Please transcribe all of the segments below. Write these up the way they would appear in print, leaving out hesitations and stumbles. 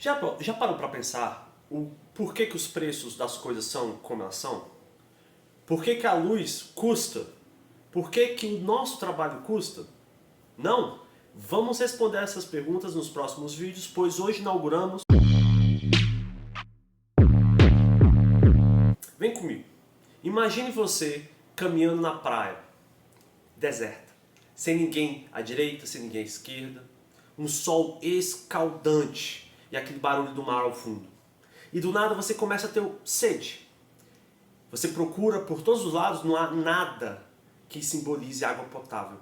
Já parou para pensar o porquê que os preços das coisas são como elas são? Por que que a luz custa? Por que que o nosso trabalho custa? Não? Vamos responder essas perguntas nos próximos vídeos, pois hoje inauguramos... Vem comigo. Imagine você caminhando na praia, deserta, sem ninguém à direita, sem ninguém à esquerda, um sol escaldante e aquele barulho do mar ao fundo. E do nada você começa a ter sede. Você procura por todos os lados, não há nada que simbolize água potável.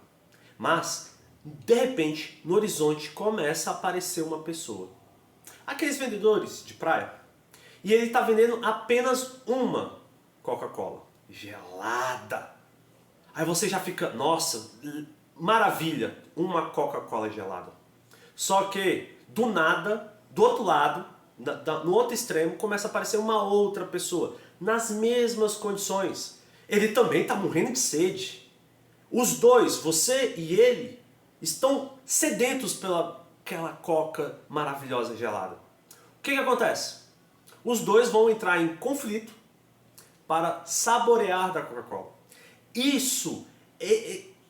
Mas, de repente, no horizonte começa a aparecer uma pessoa. Aqueles vendedores de praia. E ele está vendendo apenas uma Coca-Cola. Gelada. Aí você já fica, nossa, maravilha, uma Coca-Cola gelada. Só que, do nada, do outro lado, no outro extremo, começa a aparecer uma outra pessoa, nas mesmas condições. Ele também está morrendo de sede. Os dois, você e ele, estão sedentos pela aquela coca maravilhosa gelada. O que acontece? Os dois vão entrar em conflito para saborear da Coca-Cola. Isso,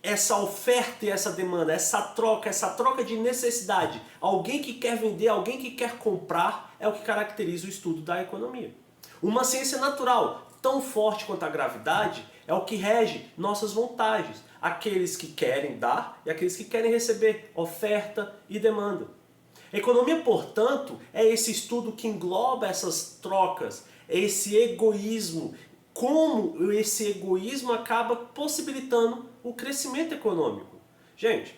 essa oferta e essa demanda, essa troca de necessidade, alguém que quer vender, alguém que quer comprar, é o que caracteriza o estudo da economia. Uma ciência natural, tão forte quanto a gravidade, é o que rege nossas vontades. Aqueles que querem dar e aqueles que querem receber, oferta e demanda. A economia, portanto, é esse estudo que engloba essas trocas, esse egoísmo, como esse egoísmo acaba possibilitando o crescimento econômico. Gente,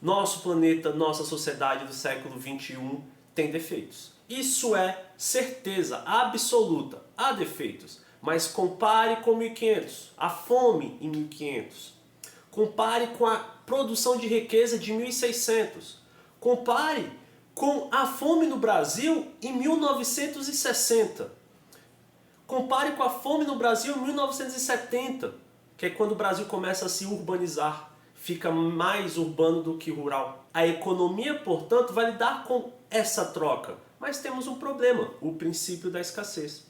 nosso planeta, nossa sociedade do século XXI tem defeitos. Isso é certeza absoluta. Há defeitos, mas compare com 1500, a fome em 1500. Compare com a produção de riqueza de 1600. Compare com a fome no Brasil em 1960. Compare com a fome no Brasil em 1970, que é quando o Brasil começa a se urbanizar, fica mais urbano do que rural. A economia, portanto, vai lidar com essa troca, mas temos um problema, o princípio da escassez.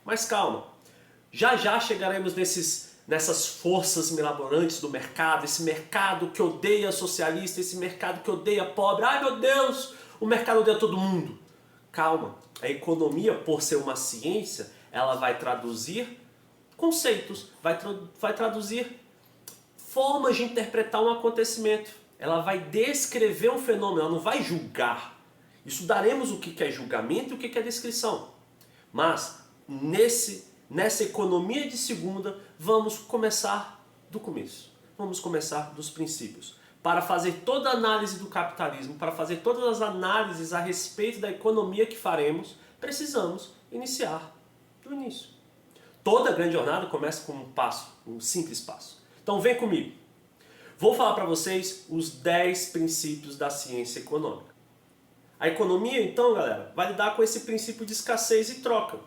Mas calma, já chegaremos nessas forças mirabolantes do mercado, esse mercado que odeia socialista, esse mercado que odeia pobre. Ai meu Deus, o mercado odeia todo mundo. Calma, a economia, por ser uma ciência, ela vai traduzir conceitos, vai traduzir formas de interpretar um acontecimento. Ela vai descrever um fenômeno, ela não vai julgar. Estudaremos o que é julgamento e o que é descrição. Mas, nessa economia de segunda, vamos começar do começo. Vamos começar dos princípios. Para fazer toda a análise do capitalismo, para fazer todas as análises a respeito da economia que faremos, precisamos iniciar do início. Toda grande jornada começa com um passo, um simples passo. Então vem comigo. Vou falar para vocês os 10 princípios da ciência econômica. A economia, então, galera, vai lidar com esse princípio de escassez e troca.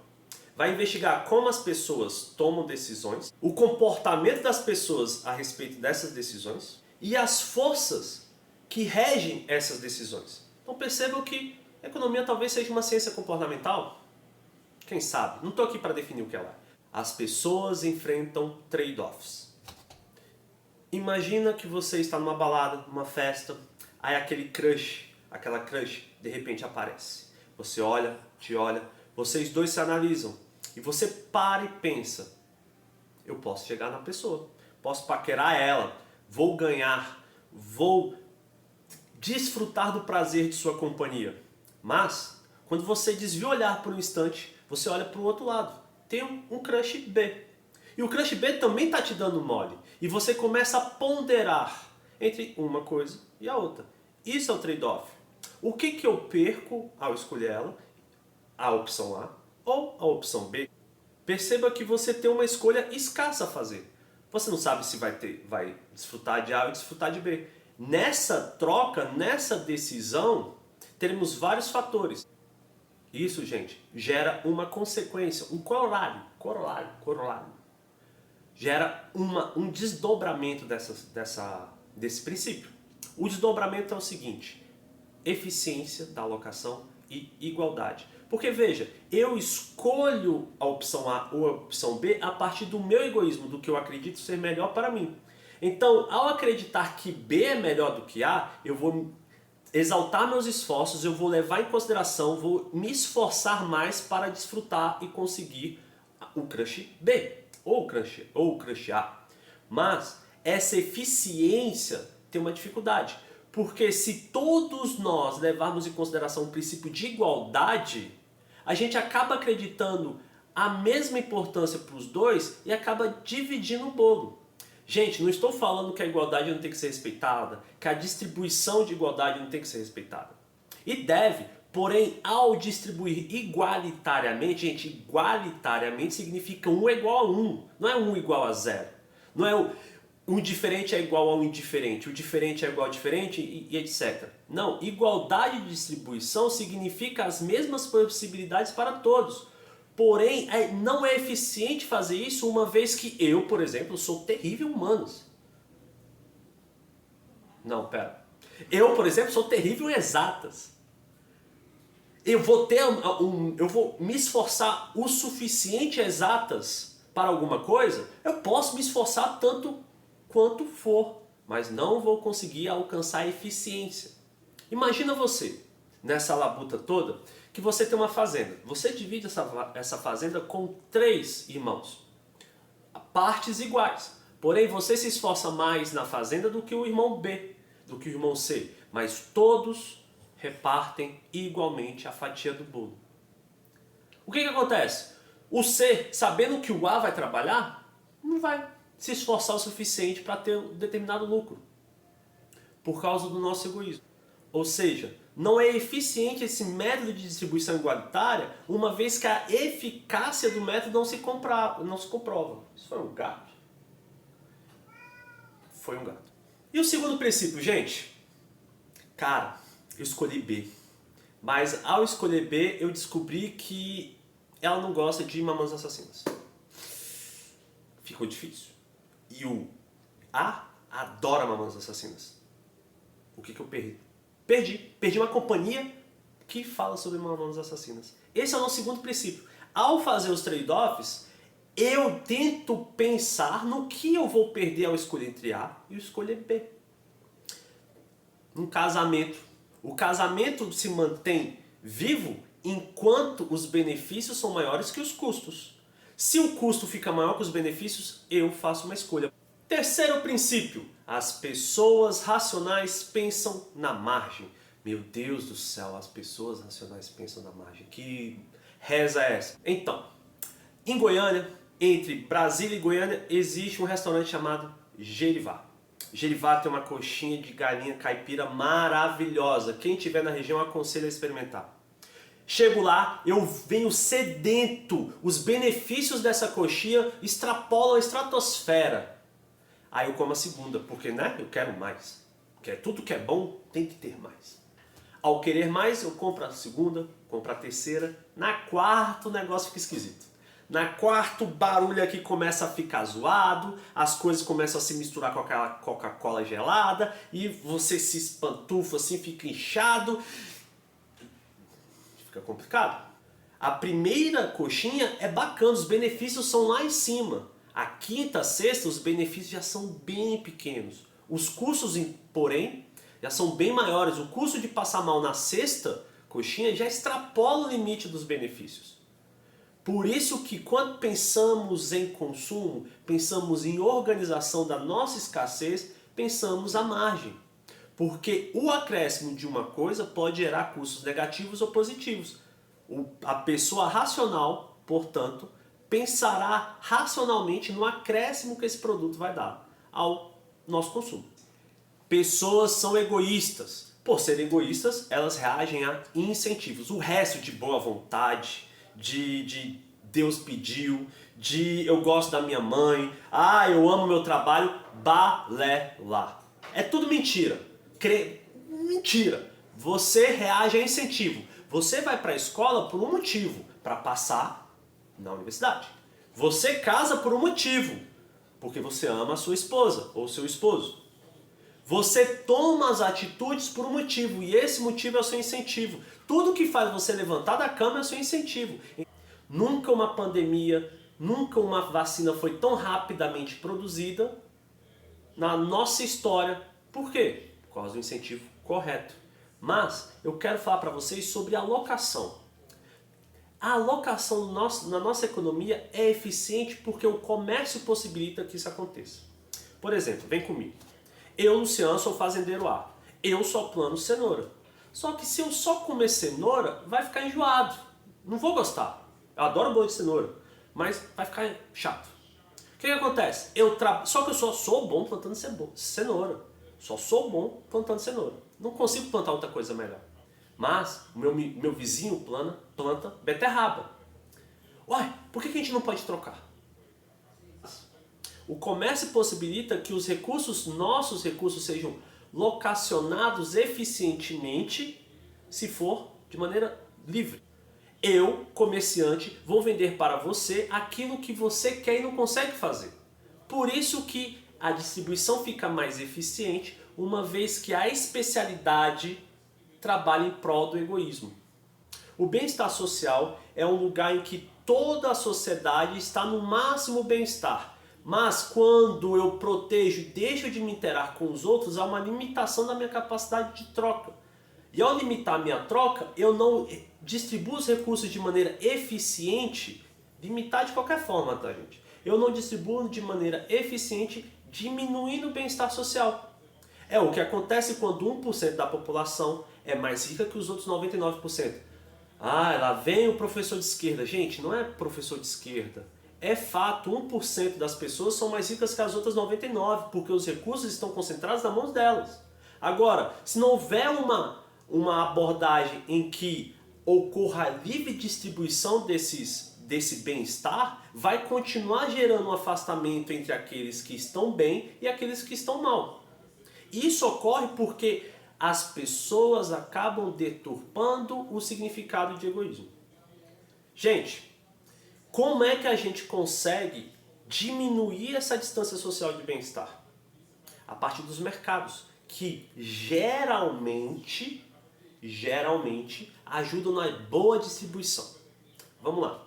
Vai investigar como as pessoas tomam decisões, o comportamento das pessoas a respeito dessas decisões e as forças que regem essas decisões. Então percebam que a economia talvez seja uma ciência comportamental. Quem sabe? Não estou aqui para definir o que ela é. As pessoas enfrentam trade-offs. Imagina que você está numa balada, numa festa, aí aquela crush, de repente aparece. Você olha, te olha, vocês dois se analisam. E você para e pensa, eu posso chegar na pessoa, posso paquerar ela, vou ganhar, vou desfrutar do prazer de sua companhia. Mas, quando você desvia o olhar por um instante, você olha para o outro lado. Tem um crush B. E o crush B também está te dando mole. E você começa a ponderar entre uma coisa e a outra. Isso é o trade-off. O que eu perco ao escolher ela? A opção A ou a opção B? Perceba que você tem uma escolha escassa a fazer. Você não sabe se vai desfrutar de A ou desfrutar de B. Nessa troca, nessa decisão, teremos vários fatores. Isso, gente, gera uma consequência, um corolário. Gera um desdobramento desse princípio. O desdobramento é o seguinte: eficiência da alocação e igualdade. Porque veja, eu escolho a opção A ou a opção B a partir do meu egoísmo, do que eu acredito ser melhor para mim. Então, ao acreditar que B é melhor do que A, eu vou exaltar meus esforços, eu vou levar em consideração, vou me esforçar mais para desfrutar e conseguir o crush B ou o crush A. Mas essa eficiência tem uma dificuldade, porque se todos nós levarmos em consideração o princípio de igualdade, a gente acaba acreditando a mesma importância para os dois e acaba dividindo o bolo. Gente, não estou falando que a igualdade não tem que ser respeitada, que a distribuição de igualdade não tem que ser respeitada. E deve, porém, ao distribuir igualitariamente, gente, igualitariamente significa 1 é igual a 1, não é 1 igual a 0. Não é o diferente é igual ao indiferente, o diferente é igual ao diferente e etc. Não, igualdade de distribuição significa as mesmas possibilidades para todos. Porém, não é eficiente fazer isso uma vez que eu, por exemplo, sou terrível em humanos. Não, pera. Eu, por exemplo, sou terrível em exatas. Eu vou me esforçar o suficiente exatas para alguma coisa, eu posso me esforçar tanto quanto for, mas não vou conseguir alcançar a eficiência. Imagina você, nessa labuta toda, que você tem uma fazenda. Você divide essa fazenda com 3 irmãos, partes iguais. Porém, você se esforça mais na fazenda do que o irmão B, do que o irmão C, mas todos repartem igualmente a fatia do bolo. O que acontece? O C, sabendo que o A vai trabalhar, não vai se esforçar o suficiente para ter um determinado lucro, por causa do nosso egoísmo. Ou seja, não é eficiente esse método de distribuição igualitária, uma vez que a eficácia do método não se comprova. Isso foi um gato. Foi um gato. E o segundo princípio, gente? Cara, eu escolhi B. Mas ao escolher B, eu descobri que ela não gosta de Mamonas Assassinas. Ficou difícil. E o A adora Mamonas Assassinas. O que eu perdi? Perdi uma companhia que fala sobre Mamonas Assassinas. Esse é o nosso segundo princípio. Ao fazer os trade-offs, eu tento pensar no que eu vou perder ao escolher entre A e escolher B. Um casamento. O casamento se mantém vivo enquanto os benefícios são maiores que os custos. Se o custo fica maior que os benefícios, eu faço uma escolha. Terceiro princípio. As pessoas racionais pensam na margem. Meu Deus do céu, as pessoas racionais pensam na margem. Que reza é essa? Então, em Goiânia, entre Brasília e Goiânia, existe um restaurante chamado Gerivá. Gerivá tem uma coxinha de galinha caipira maravilhosa. Quem estiver na região, aconselho a experimentar. Chego lá, eu venho sedento. Os benefícios dessa coxinha extrapolam a estratosfera. Aí eu como a segunda, porque né, eu quero mais. Porque tudo que é bom tem que ter mais. Ao querer mais, eu compro a segunda, compro a terceira. Na quarta o negócio fica esquisito. Na quarta o barulho aqui começa a ficar zoado, as coisas começam a se misturar com aquela Coca-Cola gelada e você se espantufa assim, fica inchado. Fica complicado. A primeira coxinha é bacana, os benefícios são lá em cima. A quinta, sexta, os benefícios já são bem pequenos. Os custos, porém, já são bem maiores. O custo de passar mal na sexta coxinha já extrapola o limite dos benefícios. Por isso que quando pensamos em consumo, pensamos em organização da nossa escassez, pensamos à margem. Porque o acréscimo de uma coisa pode gerar custos negativos ou positivos. A pessoa racional, portanto, pensará racionalmente no acréscimo que esse produto vai dar ao nosso consumo. Pessoas são egoístas. Por serem egoístas, elas reagem a incentivos. O resto de boa vontade, de Deus pediu, de eu gosto da minha mãe, eu amo meu trabalho, balela. É tudo mentira. Mentira. Você reage a incentivo. Você vai para a escola por um motivo, para passar na universidade. Você casa por um motivo, porque você ama a sua esposa ou seu esposo. Você toma as atitudes por um motivo, e esse motivo é o seu incentivo. Tudo que faz você levantar da cama é o seu incentivo. Nunca uma pandemia, nunca uma vacina foi tão rapidamente produzida na nossa história. Por quê? Por causa do incentivo correto. Mas eu quero falar para vocês sobre a alocação. A alocação na nossa economia é eficiente porque o comércio possibilita que isso aconteça. Por exemplo, vem comigo. Eu, Luciano, sou fazendeiro A. Eu só plano cenoura. Só que se eu só comer cenoura, vai ficar enjoado. Não vou gostar. Eu adoro bolo de cenoura, mas vai ficar chato. O que acontece? Só que eu só sou bom plantando cenoura. Só sou bom plantando cenoura. Não consigo plantar outra coisa melhor. Mas o meu vizinho planta beterraba. Uai, por que a gente não pode trocar? O comércio possibilita que os nossos recursos, sejam locacionados eficientemente, se for de maneira livre. Eu, comerciante, vou vender para você aquilo que você quer e não consegue fazer. Por isso que a distribuição fica mais eficiente, uma vez que a especialidade trabalha em prol do egoísmo. O bem-estar social é um lugar em que toda a sociedade está no máximo bem-estar. Mas quando eu protejo e deixo de me interar com os outros, há uma limitação da minha capacidade de troca. E ao limitar a minha troca, eu não distribuo os recursos de maneira eficiente, limitar de qualquer forma, tá, gente? Eu não distribuo de maneira eficiente, diminuindo o bem-estar social. É o que acontece quando 1% da população é mais rica que os outros 99%. Ah, lá vem o professor de esquerda. Gente, não é professor de esquerda. É fato, 1% das pessoas são mais ricas que as outras 99%, porque os recursos estão concentrados nas mãos delas. Agora, se não houver uma abordagem em que ocorra a livre distribuição desse bem-estar, vai continuar gerando um afastamento entre aqueles que estão bem e aqueles que estão mal. Isso ocorre porque as pessoas acabam deturpando o significado de egoísmo. Gente, como é que a gente consegue diminuir essa distância social de bem-estar? A partir dos mercados, que geralmente ajudam na boa distribuição. Vamos lá.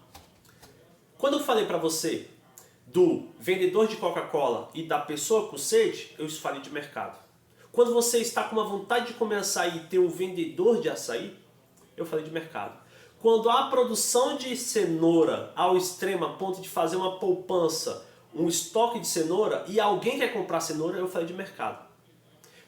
Quando eu falei para você do vendedor de Coca-Cola e da pessoa com sede, eu falei de mercado. Quando você está com uma vontade de comer açaí e ter um vendedor de açaí, eu falei de mercado. Quando há produção de cenoura ao extremo, a ponto de fazer uma poupança, um estoque de cenoura, e alguém quer comprar cenoura, eu falei de mercado.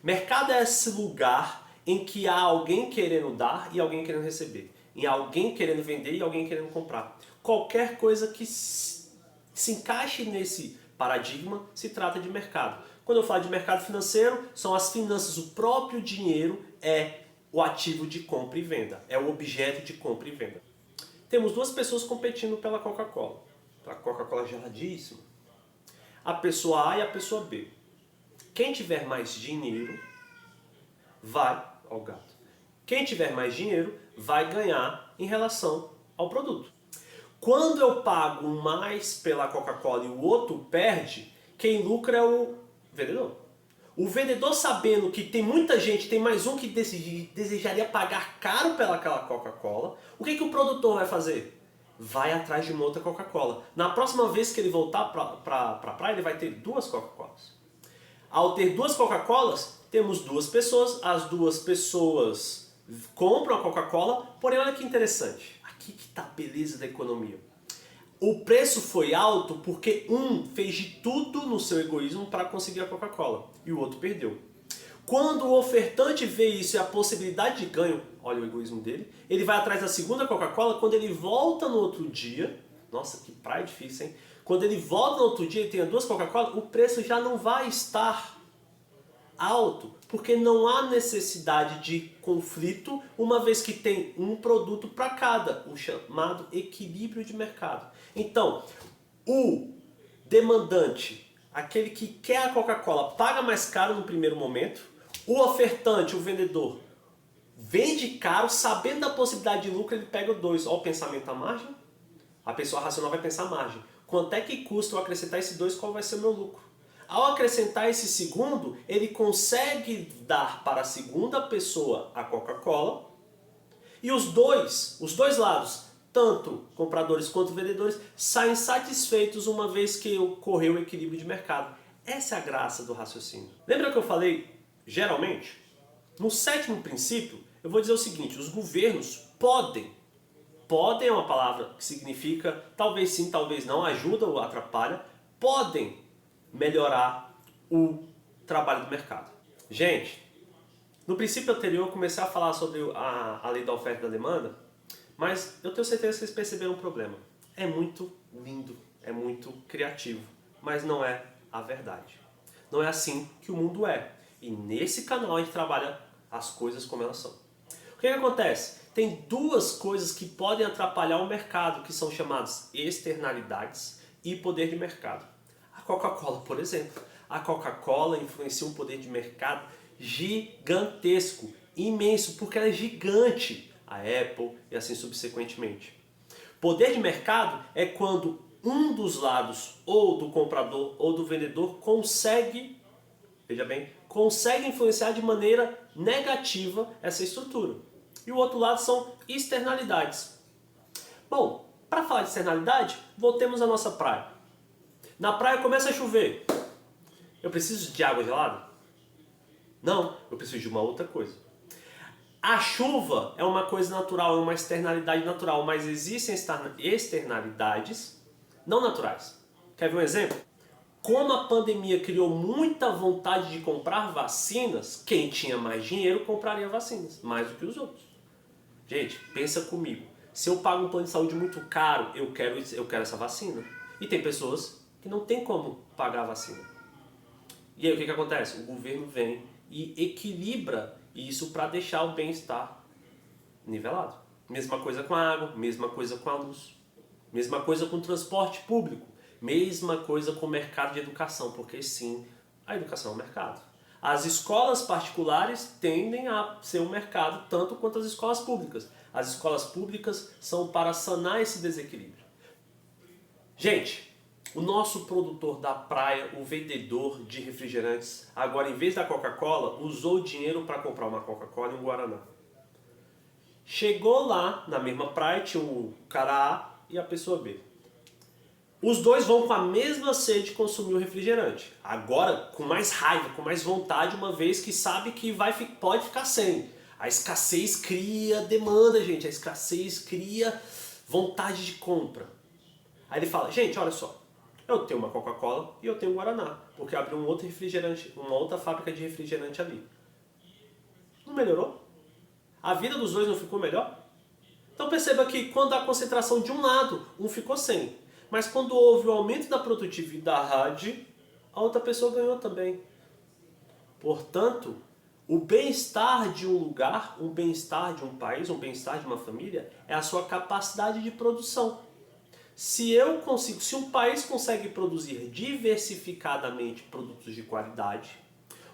Mercado é esse lugar em que há alguém querendo dar e alguém querendo receber. E alguém querendo vender e alguém querendo comprar. Qualquer coisa que se encaixe nesse paradigma se trata de mercado. Quando eu falo de mercado financeiro, são as finanças, o próprio dinheiro é o ativo de compra e venda, é o objeto de compra e venda. Temos duas pessoas competindo pela Coca-Cola. A Coca-Cola geladíssima. A pessoa A e a pessoa B. Quem tiver mais dinheiro vai ao gato. Quem tiver mais dinheiro vai ganhar em relação ao produto. Quando eu pago mais pela Coca-Cola e o outro perde, quem lucra é o vendedor. O vendedor, sabendo que tem muita gente, tem mais um que desejaria pagar caro pelaquela Coca-Cola, o que o produtor vai fazer? Vai atrás de uma outra Coca-Cola. Na próxima vez que ele voltar para a praia, ele vai ter duas Coca-Colas. Ao ter duas Coca-Colas, temos duas pessoas, as duas pessoas compram a Coca-Cola, porém olha que interessante, aqui que está a beleza da economia. O preço foi alto porque um fez de tudo no seu egoísmo para conseguir a Coca-Cola e o outro perdeu. Quando o ofertante vê isso e a possibilidade de ganho, olha o egoísmo dele, ele vai atrás da segunda Coca-Cola. Quando ele volta no outro dia, nossa, que praia difícil, hein? Quando ele volta no outro dia e tem duas Coca-Cola, o preço já não vai estar alto, porque não há necessidade de conflito, uma vez que tem um produto para cada, o chamado equilíbrio de mercado. Então, o demandante, aquele que quer a Coca-Cola, paga mais caro no primeiro momento, o ofertante, o vendedor, vende caro, sabendo da possibilidade de lucro, ele pega o dois. Olha o pensamento à margem. A pessoa racional vai pensar a margem. Quanto é que custa eu acrescentar esse dois, qual vai ser o meu lucro? Ao acrescentar esse segundo, ele consegue dar para a segunda pessoa a Coca-Cola e os dois lados, tanto compradores quanto vendedores, saem satisfeitos uma vez que ocorreu o equilíbrio de mercado. Essa é a graça do raciocínio. Lembra que eu falei, geralmente? No sétimo princípio, eu vou dizer o seguinte, os governos podem é uma palavra que significa talvez sim, talvez não, ajuda ou atrapalha, podem melhorar o trabalho do mercado. Gente, no princípio anterior eu comecei a falar sobre a lei da oferta e da demanda, mas eu tenho certeza que vocês perceberam um problema. É muito lindo, é muito criativo, mas não é a verdade. Não é assim que o mundo é. E nesse canal a gente trabalha as coisas como elas são. O que acontece? Tem duas coisas que podem atrapalhar o mercado, que são chamadas externalidades e poder de mercado. A Coca-Cola, por exemplo. A Coca-Cola influencia um poder de mercado gigantesco, imenso, porque ela é gigante. A Apple e assim subsequentemente. Poder de mercado é quando um dos lados, ou do comprador ou do vendedor, consegue, veja bem, consegue influenciar de maneira negativa essa estrutura. E o outro lado são externalidades. Bom, para falar de externalidade, voltemos à nossa praia. Na praia começa a chover. Eu preciso de água gelada? Não, eu preciso de uma outra coisa. A chuva é uma coisa natural, é uma externalidade natural, mas existem externalidades não naturais. Quer ver um exemplo? Como a pandemia criou muita vontade de comprar vacinas, quem tinha mais dinheiro compraria vacinas, mais do que os outros. Gente, pensa comigo. Se eu pago um plano de saúde muito caro, eu quero essa vacina. E tem pessoas que não tem como pagar a vacina. E aí o que acontece? O governo vem e equilibra isso para deixar o bem-estar nivelado. Mesma coisa com a água, mesma coisa com a luz, mesma coisa com o transporte público, mesma coisa com o mercado de educação, porque sim, a educação é um mercado. As escolas particulares tendem a ser um mercado tanto quanto as escolas públicas. As escolas públicas são para sanar esse desequilíbrio. Gente, o nosso produtor da praia, o vendedor de refrigerantes, agora em vez da Coca-Cola, usou o dinheiro para comprar uma Coca-Cola e um Guaraná. Chegou lá, na mesma praia, tinha o cara A e a pessoa B. Os dois vão com a mesma sede consumir o refrigerante. Agora, com mais raiva, com mais vontade, uma vez que sabe que pode ficar sem. A escassez cria demanda, gente. A escassez cria vontade de compra. Aí ele fala, gente, olha só. Eu tenho uma Coca-Cola e eu tenho um Guaraná, porque abriu um outro refrigerante, uma outra fábrica de refrigerante ali. Não melhorou? A vida dos dois não ficou melhor? Então perceba que quando há concentração de um lado, um ficou sem. Mas quando houve o aumento da produtividade, a outra pessoa ganhou também. Portanto, o bem-estar de um lugar, o bem-estar de um país, o bem-estar de uma família, é a sua capacidade de produção. Se um país consegue produzir diversificadamente produtos de qualidade,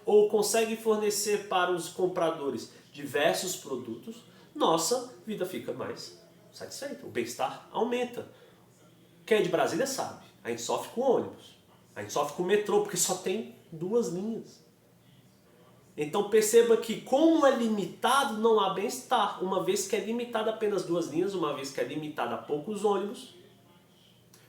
ou consegue fornecer para os compradores diversos produtos, nossa vida fica mais satisfeita, o bem-estar aumenta. Quem é de Brasília sabe, a gente sofre com ônibus, a gente sofre com metrô, porque só tem 2 linhas. Então perceba que como é limitado, não há bem-estar, uma vez que é limitado a apenas 2 linhas, uma vez que é limitado a poucos ônibus.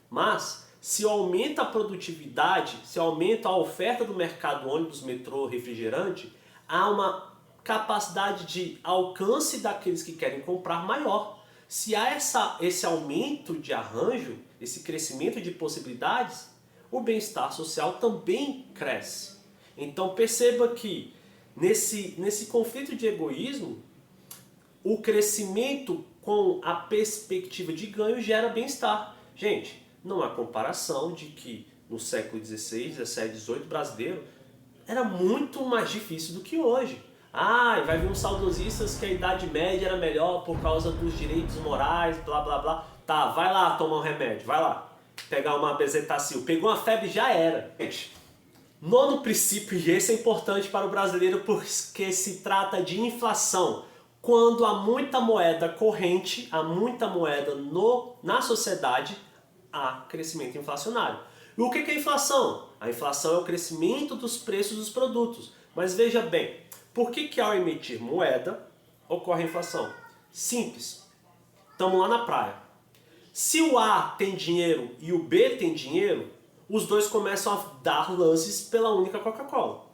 Mas, se aumenta a produtividade, se aumenta a oferta do mercado ônibus, metrô, refrigerante, há uma capacidade de alcance daqueles que querem comprar maior. Se há esse aumento de arranjo, esse crescimento de possibilidades, o bem-estar social também cresce. Então perceba que nesse conflito de egoísmo, o crescimento com a perspectiva de ganho gera bem-estar. Gente, não há comparação de que no século XVI, XVII, XVIII brasileiro era muito mais difícil do que hoje. Vai vir uns saudosistas que a Idade Média era melhor por causa dos direitos morais, blá blá blá. Tá, vai lá tomar um remédio, vai lá. Pegar uma bezetacil. Pegou uma febre, já era. Gente, nono princípio, e esse é importante para o brasileiro porque se trata de inflação. Quando há muita moeda corrente, há muita moeda na sociedade, há crescimento inflacionário. E o que é a inflação? A inflação é o crescimento dos preços dos produtos. Mas veja bem, por que ao emitir moeda ocorre a inflação? Simples. Estamos lá na praia. Se o A tem dinheiro e o B tem dinheiro, os dois começam a dar lances pela única Coca-Cola.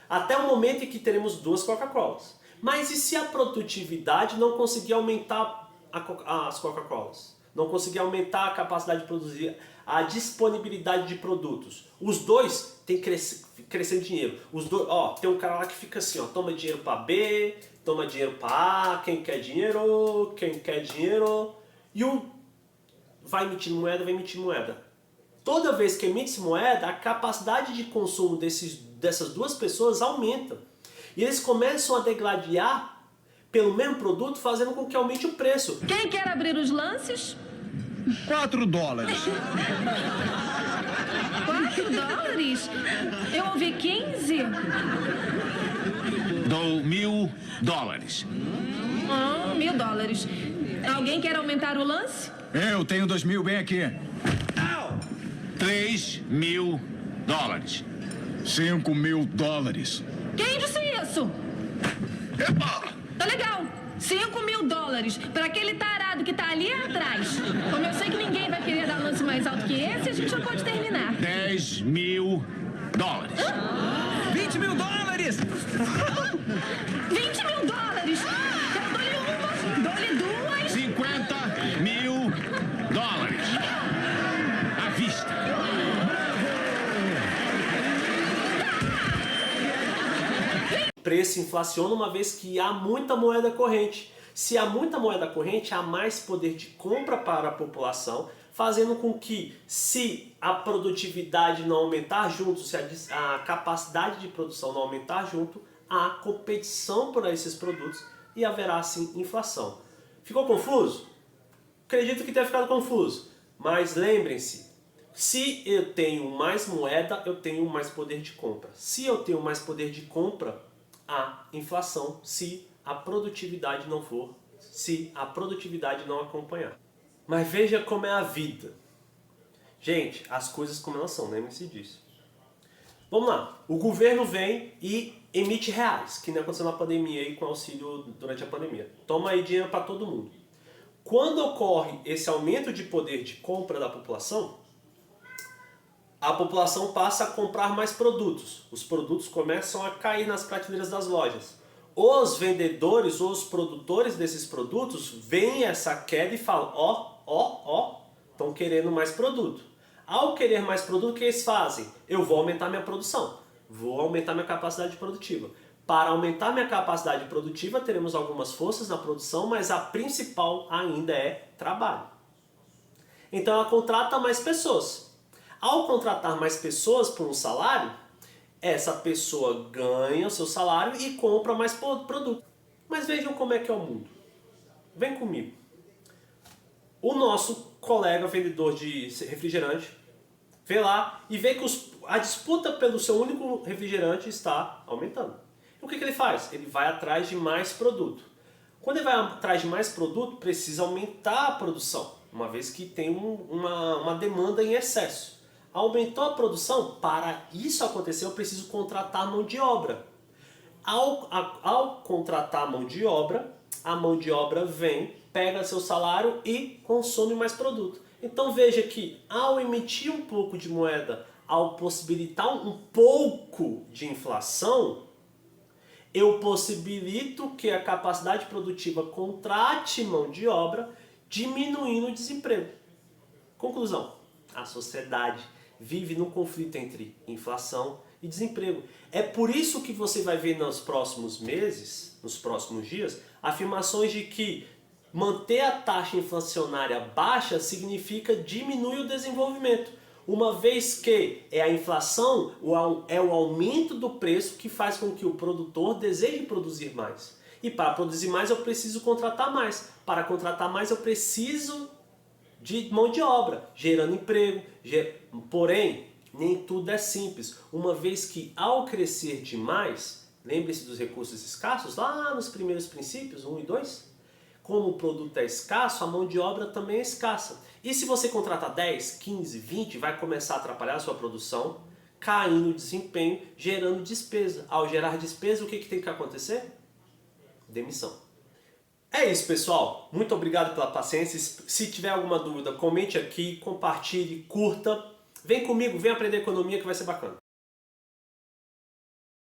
Até o momento em que teremos duas Coca-Colas. Mas e se a produtividade não conseguir aumentar as Coca-Colas? Não conseguir aumentar a capacidade de produzir, a disponibilidade de produtos? Os dois têm que crescer dinheiro. Os dois, tem um cara lá que fica assim, toma dinheiro para B, toma dinheiro para A, quem quer dinheiro, e um vai emitir moeda. Toda vez que emite moeda, a capacidade de consumo dessas duas pessoas aumenta. E eles começam a degladiar pelo mesmo produto, fazendo com que aumente o preço. Quem quer abrir os lances? $4. $4? Eu ouvi 15. Dou $1.000. $1.000. Alguém quer aumentar o lance? Eu tenho 2.000 bem aqui. $3.000. $5.000. Quem disse isso? Epa! Tá legal. $5.000 para aquele tarado que tá ali atrás. Como eu sei que ninguém vai querer dar lance mais alto que esse, a gente já pode terminar. $10.000. $20.000? $20.000? Eu dou-lhe uma, dou-lhe duas. $50.000. À vista. O preço inflaciona uma vez que há muita moeda corrente. Se há muita moeda corrente, há mais poder de compra para a população, fazendo com que, se a produtividade não aumentar junto, se a capacidade de produção não aumentar junto, há competição por esses produtos e haverá sim inflação. Ficou confuso? Acredito que tenha ficado confuso, mas lembrem-se, se eu tenho mais moeda, eu tenho mais poder de compra. Se eu tenho mais poder de compra, há inflação se a produtividade não acompanhar. Mas veja como é a vida. Gente, as coisas como elas são, lembre-se disso. Vamos lá, o governo vem e emite reais, que nem aconteceu na pandemia aí com auxílio durante a pandemia. Toma aí dinheiro para todo mundo. Quando ocorre esse aumento de poder de compra da população, a população passa a comprar mais produtos. Os produtos começam a cair nas prateleiras das lojas. Os vendedores ou os produtores desses produtos veem essa queda e falam, estão querendo mais produto. Ao querer mais produto, o que eles fazem? Eu vou aumentar minha produção, vou aumentar minha capacidade produtiva. Para aumentar minha capacidade produtiva, teremos algumas forças na produção, mas a principal ainda é trabalho. Então ela contrata mais pessoas. Ao contratar mais pessoas por um salário, essa pessoa ganha o seu salário e compra mais produto. Mas vejam como é que é o mundo. Vem comigo. O nosso colega vendedor de refrigerante vê lá e vê que a disputa pelo seu único refrigerante está aumentando. O que ele faz? Ele vai atrás de mais produto. Quando ele vai atrás de mais produto, precisa aumentar a produção, uma vez que tem uma demanda em excesso. Aumentou a produção? Para isso acontecer, eu preciso contratar mão de obra. Ao contratar mão de obra, a mão de obra vem, pega seu salário e consome mais produto. Então veja que ao emitir um pouco de moeda, ao possibilitar um pouco de inflação, eu possibilito que a capacidade produtiva contrate mão de obra, diminuindo o desemprego. Conclusão, a sociedade vive num conflito entre inflação e desemprego. É por isso que você vai ver nos próximos meses, nos próximos dias, afirmações de que manter a taxa inflacionária baixa significa diminuir o desenvolvimento. Uma vez que é a inflação, é o aumento do preço que faz com que o produtor deseje produzir mais. E para produzir mais eu preciso contratar mais. Para contratar mais eu preciso de mão de obra, gerando emprego. Porém, nem tudo é simples. Uma vez que ao crescer demais, lembre-se dos recursos escassos, lá nos primeiros princípios, 1 e 2, como o produto é escasso, a mão de obra também é escassa. E se você contratar 10, 15, 20, vai começar a atrapalhar a sua produção, caindo o desempenho, gerando despesa. Ao gerar despesa, o que tem que acontecer? Demissão. É isso, pessoal. Muito obrigado pela paciência. Se tiver alguma dúvida, comente aqui, compartilhe, curta. Vem comigo, vem aprender economia que vai ser bacana.